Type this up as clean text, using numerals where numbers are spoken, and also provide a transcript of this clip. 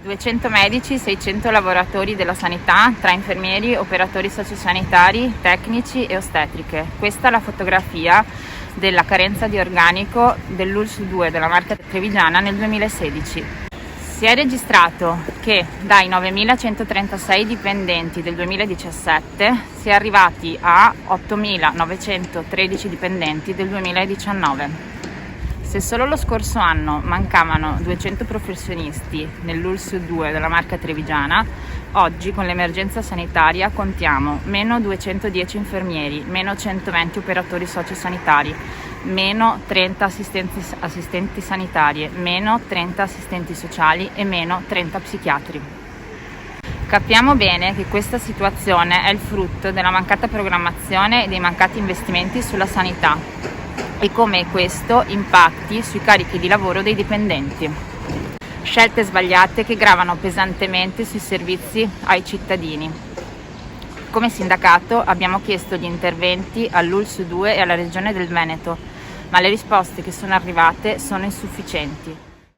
200 medici, 600 lavoratori della sanità, tra infermieri, operatori sociosanitari, tecnici e ostetriche. Questa è la fotografia della carenza di organico dell'ULSS 2 della Marca Trevigiana nel 2016. Si è registrato che dai 9.136 dipendenti del 2017 si è arrivati a 8.913 dipendenti del 2019. Se solo lo scorso anno mancavano 200 professionisti nell'ULSS 2 della Marca Trevigiana, oggi con l'emergenza sanitaria contiamo meno 210 infermieri, meno 120 operatori sociosanitari, meno 30 assistenti sanitarie, meno 30 assistenti sociali e meno 30 psichiatri. Capiamo bene che questa situazione è il frutto della mancata programmazione e dei mancati investimenti sulla sanità e come questo impatti sui carichi di lavoro dei dipendenti. Scelte sbagliate che gravano pesantemente sui servizi ai cittadini. Come sindacato abbiamo chiesto gli interventi all'ULSS 2 e alla Regione del Veneto, ma le risposte che sono arrivate sono insufficienti.